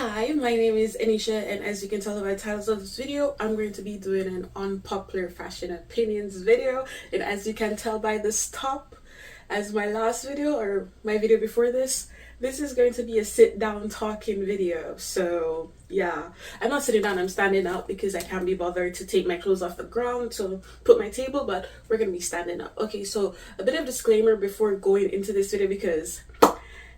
Hi, my name is Anisha, and as you can tell by the titles of this video, I'm going to be doing an unpopular fashion opinions video. And as you can tell by this top, as my last video or my video before this is going to be a sit down talking video. So yeah, I'm not sitting down, I'm standing up because I can't be bothered to take my clothes off the ground to put my table, but we're gonna be standing up. Okay, so a bit of disclaimer before going into this video, because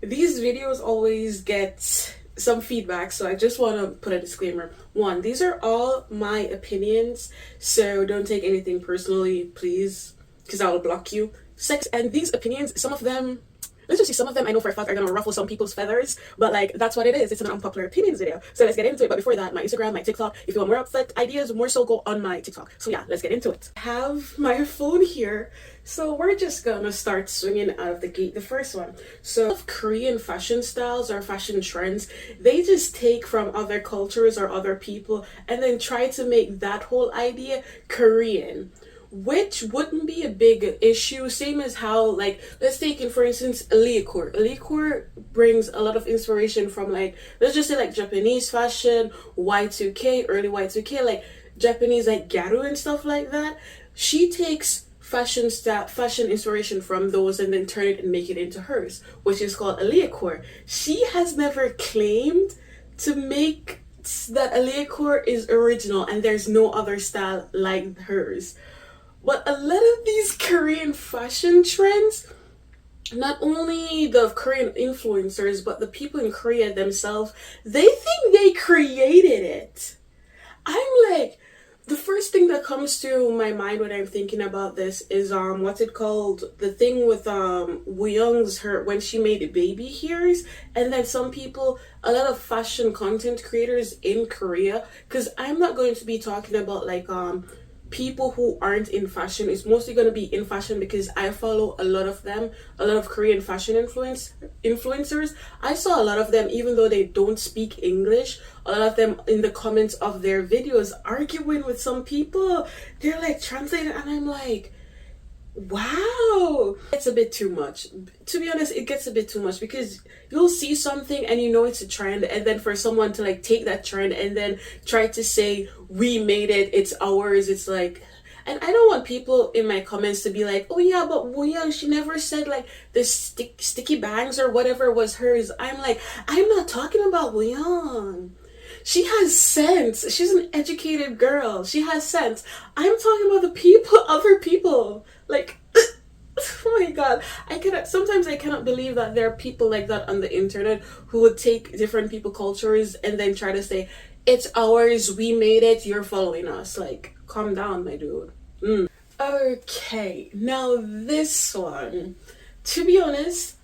these videos always get some feedback, so I just want to put a disclaimer. One, these are all my opinions, so don't take anything personally, please, because I will block you. Six, and these opinions, some of them, let's just say some of them I know for a fact are gonna ruffle some people's feathers, but like that's what it is. It's an unpopular opinions video. So let's get into it. But before that, my Instagram, my TikTok. If you want more upset ideas, more so go on my TikTok. So yeah, let's get into it. I have my phone here, so we're just gonna start swinging out of the gate. The first one. So of Korean fashion styles or fashion trends, they just take from other cultures or other people and then try to make that whole idea Korean, which wouldn't be a big issue. Same as how, like, let's take in for instance liquor. Liquor brings a lot of inspiration from, like, let's just say like Japanese fashion, Y2K, early Y2K, like Japanese like garu and stuff like that. She takes fashion inspiration from those and then turn it and make it into hers, which is called a liquor. She has never claimed to make that a liquor is original and there's no other style like hers. But a lot of these Korean fashion trends, not only the Korean influencers, but the people in Korea themselves, they think they created it. I'm like, the first thing that comes to my mind when I'm thinking about this is what's it called? The thing with Wooyoung's, her, when she made baby hairs, and then some people, a lot of fashion content creators in Korea, because I'm not going to be talking about like people who aren't in fashion. It's mostly going to be in fashion because I follow a lot of them, a lot of Korean fashion influencers. I saw a lot of them, even though they don't speak English, a lot of them in the comments of their videos arguing with some people. They're like translating, and I'm like, wow, it's a bit too much. To be honest, it gets a bit too much because you'll see something and you know it's a trend, and then for someone to like take that trend and then try to say we made it, it's ours, it's like, and I don't want people in my comments to be like, oh yeah, but Wooyoung, she never said like the sticky bangs or whatever was hers. I'm like, I'm not talking about Wooyoung. She has sense. She's an educated girl. She has sense. I'm talking about the people, other people. Like, oh my god. Sometimes I cannot believe that there are people like that on the internet who would take different people cultures and then try to say, it's ours, we made it, you're following us. Like, calm down, my dude. Okay, now this one. To be honest,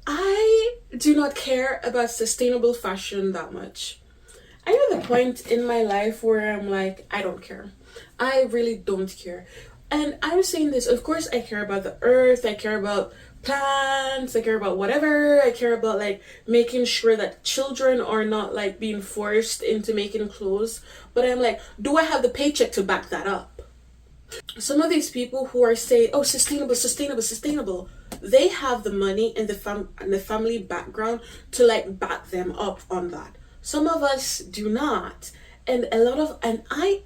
I do not care about sustainable fashion that much. I'm at the point in my life where I'm like, I don't care. I really don't care. And I'm saying this, of course, I care about the earth, I care about plants, I care about whatever, I care about like making sure that children are not like being forced into making clothes. But I'm like, do I have the paycheck to back that up? Some of these people who are saying, oh, sustainable, they have the money and the family background to like back them up on that. Some of us do not. And I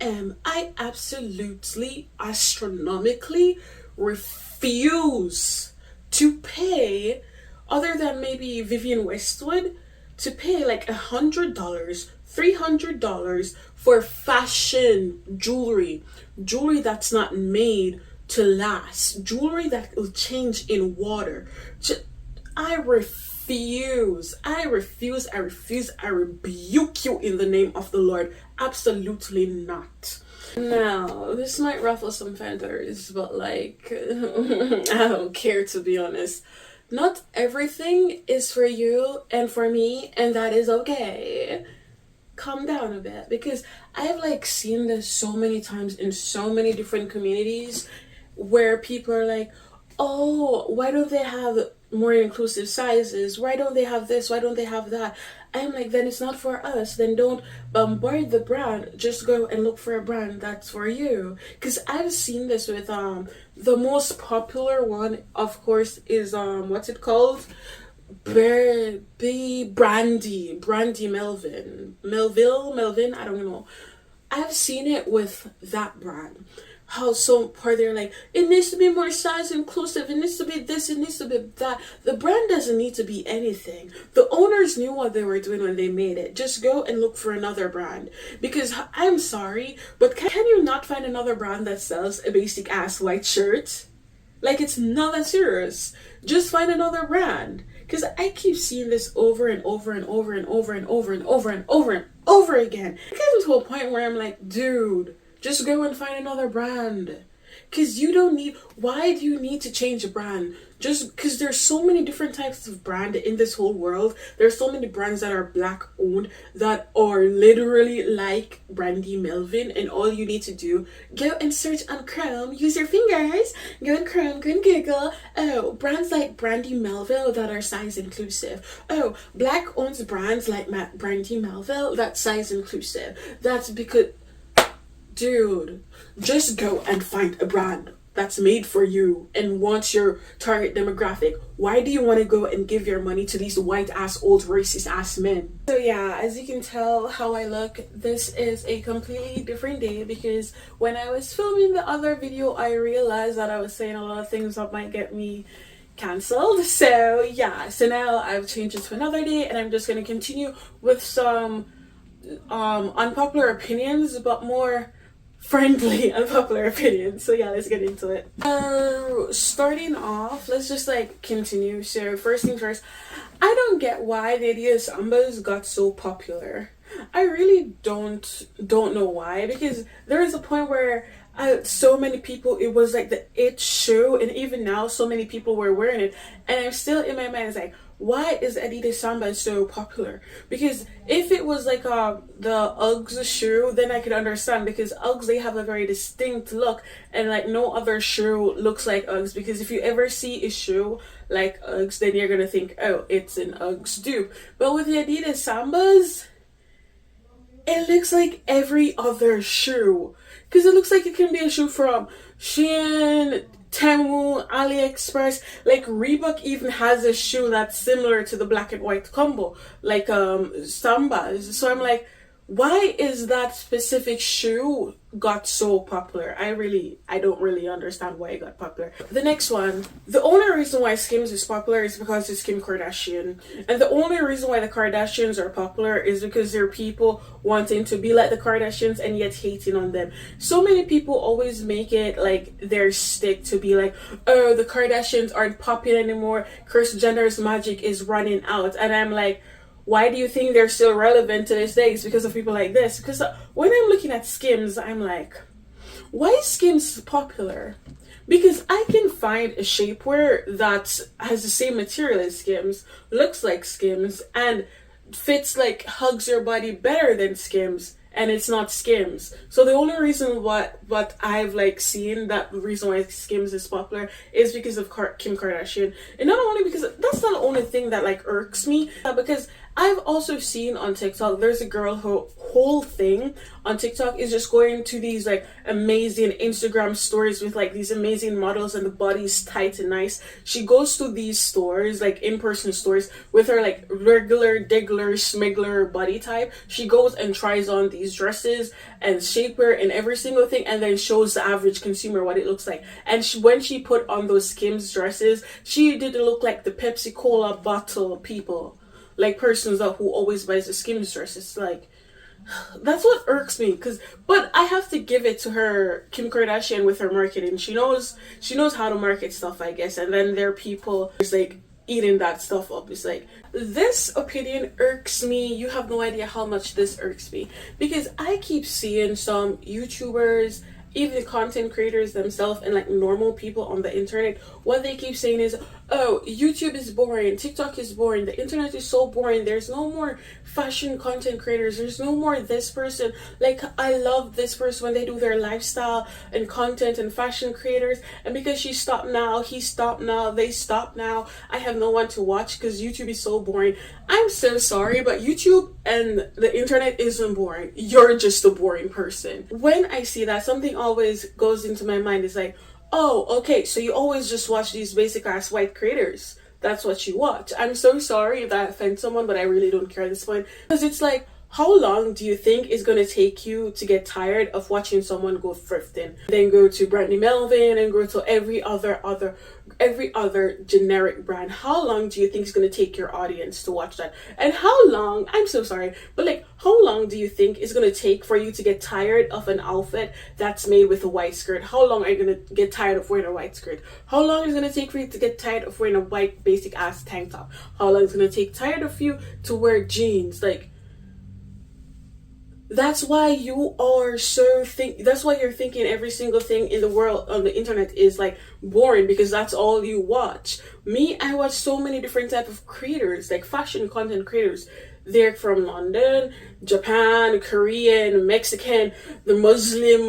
absolutely astronomically refuse to pay, other than maybe Vivienne Westwood, to pay like $100, $300 for fashion jewelry that's not made to last, jewelry that will change in water. I refuse. I rebuke you in the name of the Lord. Absolutely not. Now, this might ruffle some feathers, but like, I don't care, to be honest. Not everything is for you and for me, and that is okay. Calm down a bit, because I've like seen this so many times in so many different communities where people are like, oh, why don't they have more inclusive sizes? Why don't they have this? Why don't they have that? I'm like, then it's not for us. Then don't bombard the brand. Just go and look for a brand that's for you. Because I've seen this with the most popular one, of course, is what's it called? Brandy Melvin, I don't know. I've seen it with that brand. How so part they're like, it needs to be more size inclusive, it needs to be this, it needs to be that. The brand doesn't need to be anything. The owners knew what they were doing when they made it. Just go and look for another brand. Because I'm sorry, but can you not find another brand that sells a basic ass white shirt? Like, it's not that serious. Just find another brand. Because I keep seeing this over and over and over and over and over and over and over and over again. It gets to a point where I'm like, dude, just go and find another brand. Because you don't need, why do you need to change a brand? Just because there's so many different types of brand in this whole world. There's so many brands that are black owned that are literally like Brandy Melvin, and all you need to do, go and search on Chrome, use your fingers, go on Chrome, go and Google, oh, brands like Brandy Melville that are size inclusive. Oh, black owned brands like Brandy Melville that's size inclusive. That's because, dude, just go and find a brand that's made for you and wants your target demographic. Why do you want to go and give your money to these white ass old racist ass men? So yeah, as you can tell how I look, this is a completely different day, because when I was filming the other video I realized that I was saying a lot of things that might get me cancelled. So yeah, so now I've changed it to another day, and I'm just going to continue with some unpopular opinions, but more friendly unpopular opinions. So yeah, let's get into it. Starting off, let's just like continue. So first things first, I don't get why the Adidas Sambas got so popular. I really don't know why, because there is a point where so many people, it was like the it shoe, and even now so many people were wearing it, and I'm still in my mind, it's like, why is Adidas Samba so popular? Because if it was like the Uggs shoe, then I could understand, because Uggs, they have a very distinct look, and like no other shoe looks like Uggs. Because if you ever see a shoe like Uggs, then you're gonna think, oh, it's an Uggs dupe. But with the Adidas Sambas, it looks like every other shoe, because it looks like it can be a shoe from Shein, Temu, AliExpress. Like Reebok even has a shoe that's similar to the black and white combo, like Sambas. So I'm like, why is that specific shoe got so popular? I don't really understand why it got popular. The next one, the only reason why Skims is popular is because it's Kim Kardashian. And the only reason why the Kardashians are popular is because they're people wanting to be like the Kardashians and yet hating on them. So many people always make it like their stick to be like, oh, the Kardashians aren't popular anymore, Kris Jenner's magic is running out. And I'm like, why do you think they're still relevant to this day? It's because of people like this. Because when I'm looking at Skims, I'm like, why is Skims popular? Because I can find a shapewear that has the same material as Skims, looks like Skims, and fits, like, hugs your body better than Skims, and it's not Skims. So the only reason what I've like seen that the reason why Skims is popular is because of Kim Kardashian. And not only because that's not the only thing that like irks me, because I've also seen on TikTok, there's a girl who whole thing on TikTok is just going to these like amazing Instagram stories with like these amazing models and the body's tight and nice. She goes to these stores, like in-person stores, with her like regular diggler smiggler body type. She goes and tries on these dresses and shapewear and every single thing, and then shows the average consumer what it looks like. And when she put on those Skims dresses, she didn't look like the Pepsi Cola bottle people, like persons that who always buys the Skims dresses. Like, that's what irks me. But I have to give it to her, Kim Kardashian, with her marketing. She knows how to market stuff, I guess. And then there are people just like eating that stuff up. It's like, this opinion irks me. You have no idea how much this irks me, because I keep seeing some YouTubers, even content creators themselves, and like normal people on the internet, what they keep saying is, oh, YouTube is boring, TikTok is boring, the internet is so boring, there's no more fashion content creators, there's no more this person. Like, I love this person when they do their lifestyle and content and fashion creators, and because she stopped now, he stopped now, they stopped now, I have no one to watch because YouTube is so boring. I'm so sorry, but YouTube and the internet isn't boring. You're just a boring person. When I see that, something always goes into my mind. Is like, oh, okay, so you always just watch these basic ass white creators. that's what you watch. I'm so sorry if that offends someone, but I really don't care at this point, because it's like, how long do you think it's going to take you to get tired of watching someone go thrifting, then go to Brandy Melvin and go to every other generic brand? How long do you think it's going to take your audience to watch that? And how long, I'm so sorry, but like, how long do you think it's going to take for you to get tired of an outfit that's made with a white skirt? How long are you going to get tired of wearing a white skirt? How long is it going to take for you to get tired of wearing a white basic ass tank top? How long is it going to take tired of you to wear jeans? Like, that's why you are that's why you're thinking every single thing in the world on the internet is like boring, because that's all you watch. Me, I watch so many different type of creators, like fashion content creators. They're from London, Japan, Korean, Mexican, the Muslim,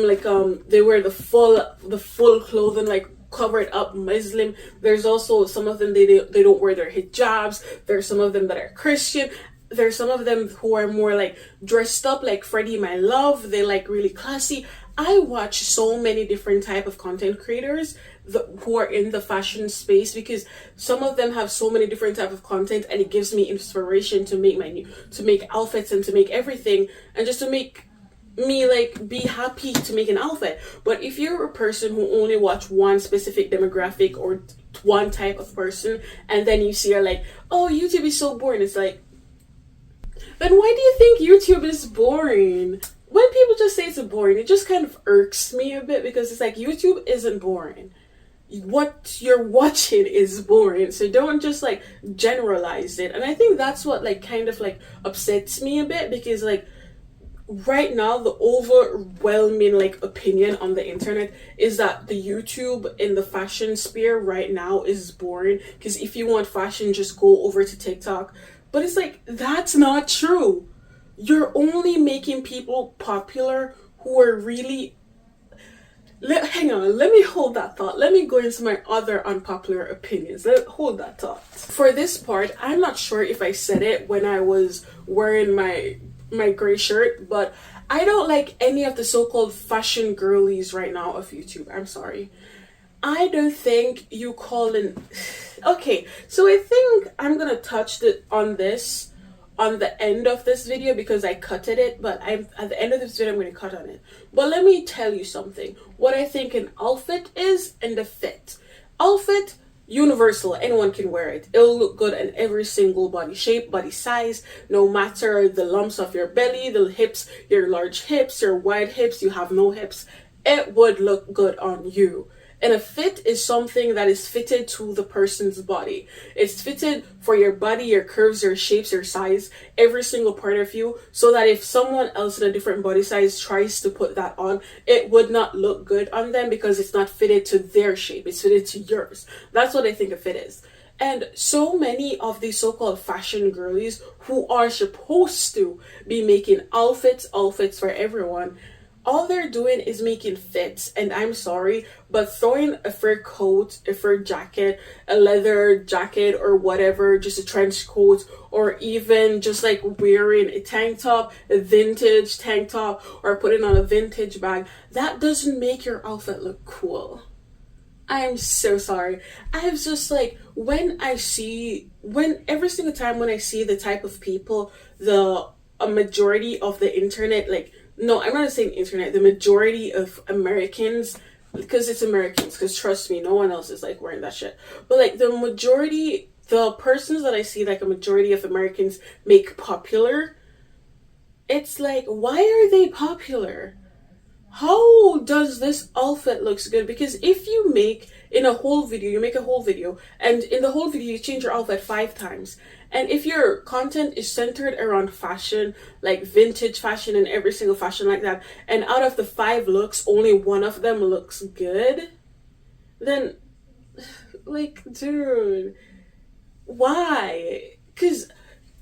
like they wear the full clothing, like covered up Muslim. There's also some of them, they don't wear their hijabs. There's some of them that are Christian. There's some of them who are more like dressed up like Freddie My Love. They like really classy. I watch so many different type of content creators who are in the fashion space, because some of them have so many different type of content, and it gives me inspiration to make outfits and to make everything, and just to make me like be happy to make an outfit. But if you're a person who only watch one specific demographic or one type of person, and then you see her like, oh, YouTube is so boring, it's like, then why do you think YouTube is boring? When people just say it's boring, it just kind of irks me a bit, because it's like, YouTube isn't boring. What you're watching is boring. So don't just like generalize it. And I think that's what like kind of like upsets me a bit, because like right now the overwhelming like opinion on the internet is that the YouTube in the fashion sphere right now is boring, because if you want fashion, just go over to TikTok. But it's like, that's not true. You're only making people popular who are really... hang on, let me hold that thought. Let me go into my other unpopular opinions. Hold that thought. For this part, I'm not sure if I said it when I was wearing my gray shirt, but I don't like any of the so-called fashion girlies right now of YouTube. I'm sorry. I don't think you call in... Okay, so I think I'm gonna touch on this on the end of this video, because I cutted it, but at the end of this video I'm gonna cut on it. But let me tell you something. What I think an outfit is, and the fit. Outfit, universal, anyone can wear it. It'll look good in every single body shape, body size, no matter the lumps of your belly, the hips, your large hips, your wide hips, you have no hips. It would look good on you. And a fit is something that is fitted to the person's body. It's fitted for your body, your curves, your shapes, your size, every single part of you, so that if someone else in a different body size tries to put that on, it would not look good on them, because it's not fitted to their shape. It's fitted to yours. That's what I think a fit is. And so many of these so-called fashion girlies who are supposed to be making outfits for everyone, all they're doing is making fits. And I'm sorry, but throwing a fur coat, a fur jacket, a leather jacket, or whatever, just a trench coat, or even just like wearing a tank top, a vintage tank top, or putting on a vintage bag, that doesn't make your outfit look cool. I'm so sorry. I was just like, every single time when I see the type of people, a majority of the internet, like, no, I'm not saying internet, the majority of Americans, because it's Americans, because trust me, no one else is like wearing that shit. But like the persons that I see, like a majority of Americans make popular, it's like, why are they popular? How does this outfit looks good? Because if you make a whole video, and in the whole video you change your outfit 5 times, and if your content is centered around fashion, like vintage fashion and every single fashion like that, and out of the 5 looks only one of them looks good, then like, dude, why? Because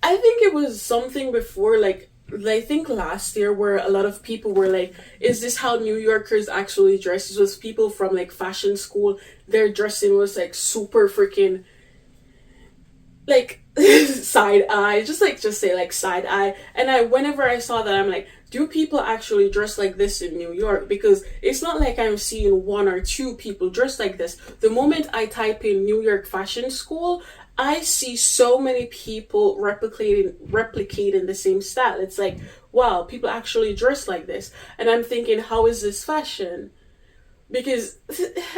I think it was something before, like I think last year, where a lot of people were like, is this how New Yorkers actually dress? It was people from like fashion school. Their dressing was like super freaking, like, side eye, just say like side eye. And whenever I saw that, I'm like, do people actually dress like this in New York? Because it's not like I'm seeing one or two people dressed like this. The moment I type in New York fashion school, I see so many people replicating the same style. It's like, wow, people actually dress like this. And I'm thinking, how is this fashion? Because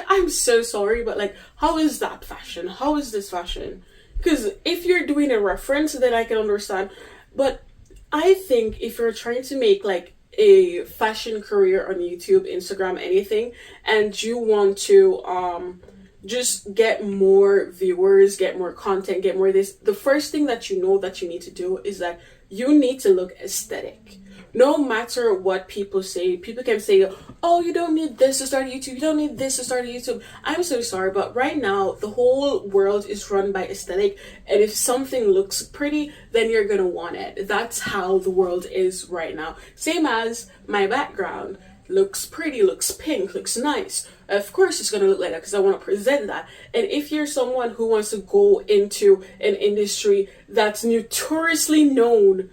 I'm so sorry, but like, how is that fashion? How is this fashion? Because if you're doing a reference, then I can understand. But I think if you're trying to make like a fashion career on YouTube, Instagram, anything, and you want to just get more viewers, get more content, get more this, the first thing that you know that you need to do is that you need to look aesthetic. No matter what people say, people can say, oh, you don't need this to start a YouTube, you don't need this to start a YouTube. I'm so sorry, but right now the whole world is run by aesthetic, and if something looks pretty, then you're gonna want it. That's how the world is right now. Same as my background. Looks pretty, looks pink, looks nice. Of course it's gonna look like that because I want to present that. And if you're someone who wants to go into an industry that's notoriously known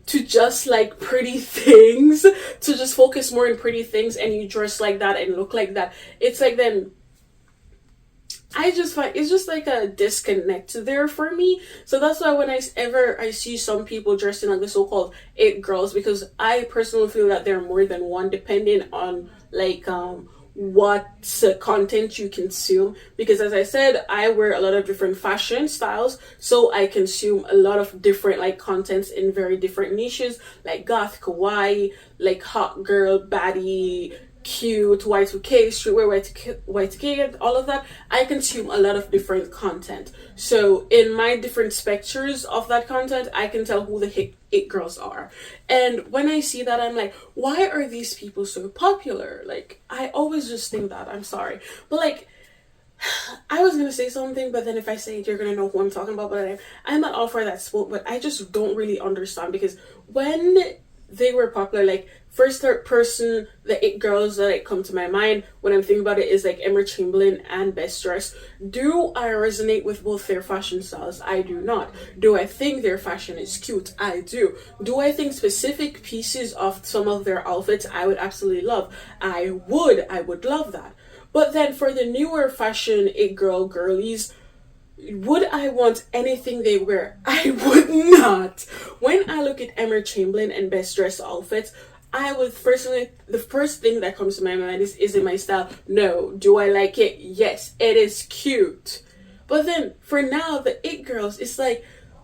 to just like pretty things, to just focus more on pretty things, and you dress like that and look like that, it's like, then I just find it's just like a disconnect there for me. So that's why when I see some people dressing like the so-called it girls, because I personally feel that they're more than one, depending on like what content you consume. Because as I said, I wear a lot of different fashion styles, so I consume a lot of different like contents in very different niches, like goth, kawaii, like hot girl, baddie, cute, Y2K, streetwear, Y2K, all of that. I consume a lot of different content. So in my different specters of that content, I can tell who the it girls are. And when I see that, I'm like, why are these people so popular? Like, I always just think that. I'm sorry. But like, I was gonna say something, but then if I say it, you're gonna know who I'm talking about. But I'm not all for that smoke, but I just don't really understand, because when they were popular, like first third person, the it girls that like come to my mind when I'm thinking about it is like Emma Chamberlain and Best Dress. Do I resonate with both their fashion styles? I do not. Do I think their fashion is cute? I do. Do I think specific pieces of some of their outfits I would absolutely love? I would love that. But then for the newer fashion it girlies, would I want anything they wear? I would not. When I look at Emma Chamberlain and Best Dress outfits, I would personally, the first thing that comes to my mind is it my style? No. Do I like it? Yes, it is cute. But then for now, the it girls, it's like,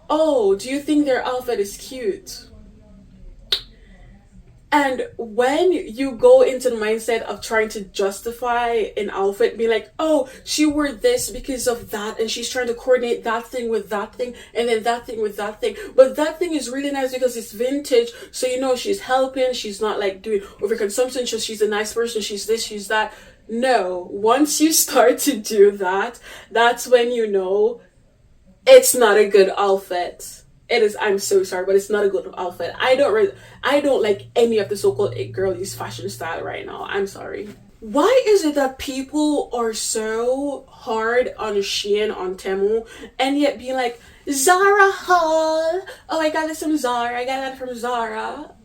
oh, do you think their outfit is cute? And when you go into the mindset of trying to justify an outfit, be like, oh, she wore this because of that, and she's trying to coordinate that thing with that thing, and then that thing with that thing. But that thing is really nice because it's vintage, so you know she's helping, she's not like doing overconsumption, just she's a nice person, she's this, she's that. No, once you start to do that, that's when you know it's not a good outfit. It is. I'm so sorry, but it's not a good outfit. I don't like any of the so-called it girlies fashion style right now. I'm sorry. Why is it that people are so hard on Shein, on Temu, and yet being like, Zara haul? Oh, I got this from Zara. I got that from Zara.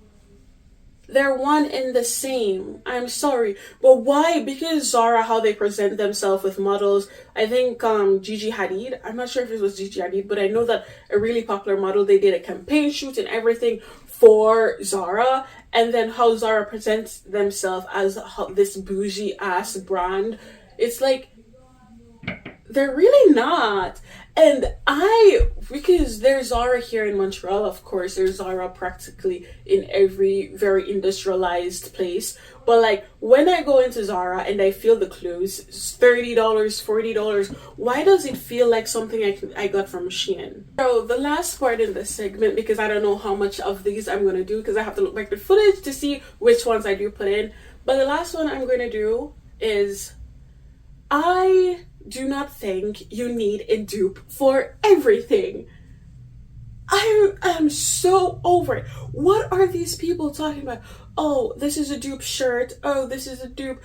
They're one and the same. I'm sorry. But why? Because Zara, how they present themselves with models. I think Gigi Hadid, I'm not sure if it was Gigi Hadid, but I know that a really popular model, they did a campaign shoot and everything for Zara. And then how Zara presents themselves as this bougie ass brand. It's like, they're really not. And because there's Zara here in Montreal, of course, there's Zara practically in every very industrialized place. But like, when I go into Zara and I feel the clothes, $30, $40, why does it feel like something I got from Shein? So the last part in this segment, because I don't know how much of these I'm going to do, because I have to look back the footage to see which ones I do put in. But the last one I'm going to do is, I do not think you need a dupe for everything. I am so over it. What are these people talking about? Oh, this is a dupe shirt. Oh, this is a dupe,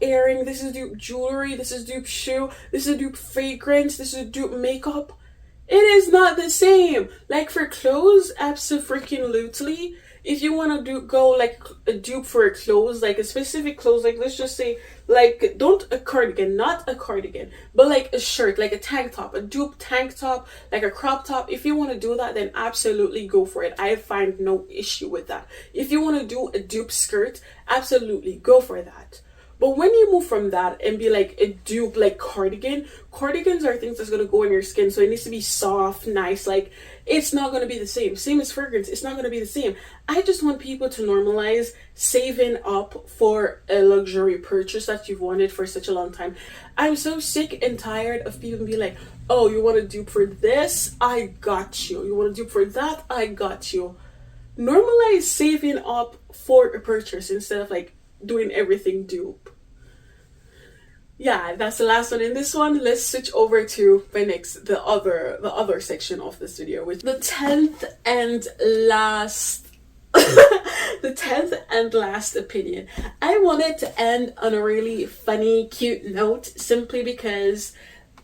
earring. This is dupe jewelry. This is dupe shoe. This is a dupe fragrance. This is a dupe makeup. It is not the same. Like for clothes, absolutely. If you want to do go like a dupe for a clothes, like a specific clothes, like let's just say like don't a cardigan, not a cardigan, but like a shirt, like a tank top, a dupe tank top, like a crop top. If you want to do that, then absolutely go for it. I find no issue with that. If you want to do a dupe skirt, absolutely go for that. But when you move from that and be like a dupe like cardigan, cardigans are things that's gonna go in your skin, so it needs to be soft, nice. Like it's not gonna be the same. Same as fragrance, it's not gonna be the same. I just want people to normalize saving up for a luxury purchase that you've wanted for such a long time. I'm so sick and tired of people being like, "Oh, you want to dupe for this? I got you. You want to dupe for that? I got you." Normalize saving up for a purchase instead of like doing everything dupe. Yeah, that's the last one. In this one, let's switch over to my next, the other section of this video, which the 10th and last the 10th and last opinion. I wanted to end on a really funny, cute note simply because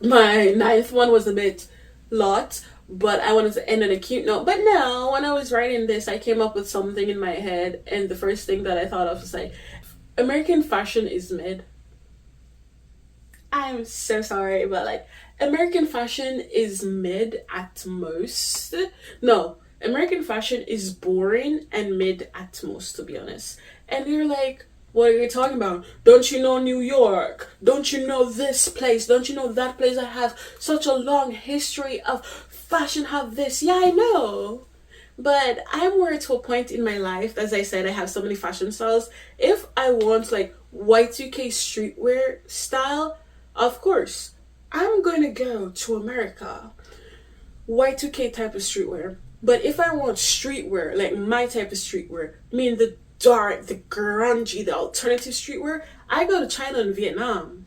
my ninth one was a bit lot, but I wanted to end on a cute note. But now, when I was writing this, I came up with something in my head, and the first thing that I thought of was like, American fashion is mid. I'm so sorry, but like American fashion is mid at most. No, American fashion is boring and mid at most, to be honest. And you're like, what are you talking about? Don't you know New York? Don't you know this place? Don't you know that place? I have such a long history of fashion, have this. Yeah, I know. But I'm more to a point in my life, as I said, I have so many fashion styles. If I want like Y2K streetwear style, of course, I'm going to go to America. Y2K type of streetwear. But if I want streetwear, like my type of streetwear, I mean the dark, the grungy, the alternative streetwear, I go to China and Vietnam.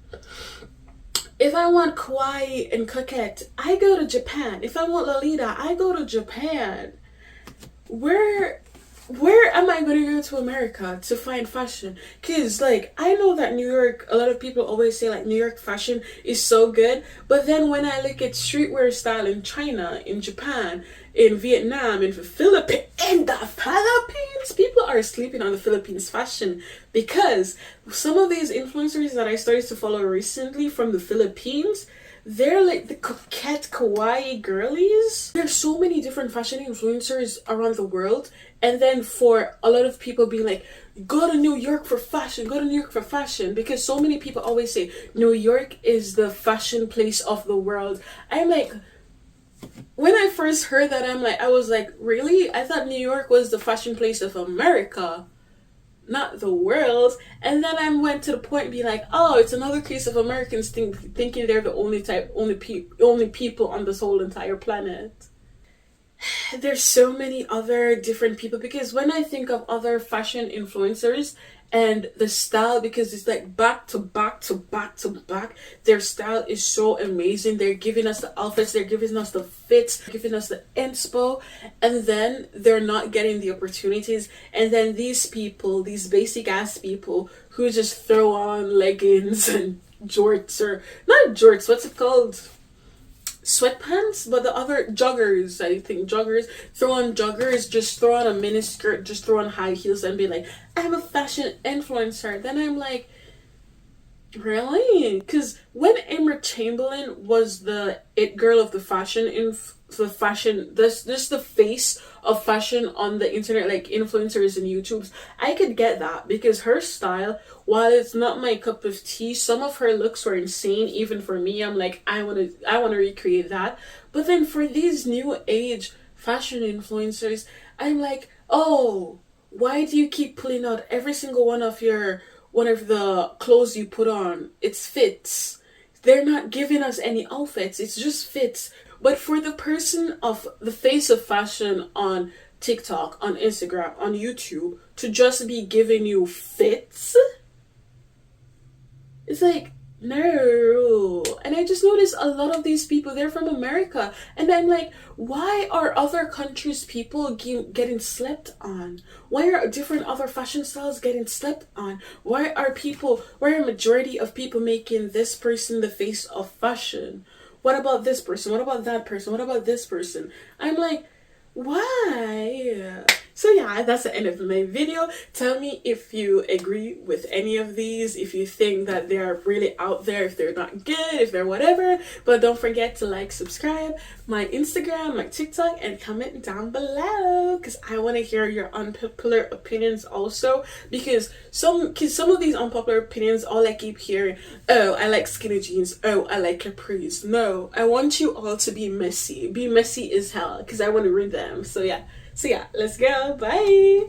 If I want kawaii and coquette, I go to Japan. If I want Lolita, I go to Japan. Where am I going to go to America to find fashion? Because like I know that New York, a lot of people always say like New York fashion is so good, but then when I look at streetwear style in China, in Japan, in Vietnam, in the Philippines, people are sleeping on the Philippines fashion, because some of these influencers that I started to follow recently from the Philippines, they're like the coquette kawaii girlies. There's so many different fashion influencers around the world, and then for a lot of people being like, go to New York for fashion, go to New York for fashion, because so many people always say New York is the fashion place of the world. I'm like, when I first heard that, I was like, really? I thought New York was the fashion place of America, not the world. And then I went to the point being like, oh, it's another case of Americans thinking they're the only people on this whole entire planet. There's so many other different people, because when I think of other fashion influencers and the style, because it's like back to back to back to back, their style is so amazing. They're giving us the outfits, they're giving us the fits, giving us the inspo, and then they're not getting the opportunities. And then these people, these basic ass people who just throw on leggings and jorts, or not jorts, what's it called, sweatpants, but the other joggers, I think joggers, throw on joggers, just throw on a mini skirt, just throw on high heels and be like, I'm a fashion influencer. Then I'm like, really? Because when Emma Chamberlain was the it girl of the fashion this the face of fashion on the internet, like influencers and YouTubes, I could get that, because her style, while it's not my cup of tea, some of her looks were insane. Even for me, I'm like, I want to recreate that. But then for these new age fashion influencers, I'm like, oh, why do you keep pulling out every single one of the clothes you put on? It's fits. They're not giving us any outfits, it's just fits. But for the person of the face of fashion on TikTok, on Instagram, on YouTube, to just be giving you fits, it's like, no. And I just noticed a lot of these people, they're from America. And I'm like, why are other countries' people getting slept on? Why are different other fashion styles getting slept on? Why are a majority of people making this person the face of fashion? what about this person, what about that person, what about this person? I'm like, why? So yeah, that's the end of my video. Tell me if you agree with any of these, if you think that they are really out there, if they're not good, if they're whatever. But don't forget to like, subscribe, my Instagram, my TikTok, and comment down below, because I want to hear your unpopular opinions also, because some of these unpopular opinions, all I keep hearing, oh, I like skinny jeans, oh, I like capris. No, I want you all to be messy as hell, because I want to read them. So yeah, let's go. Bye.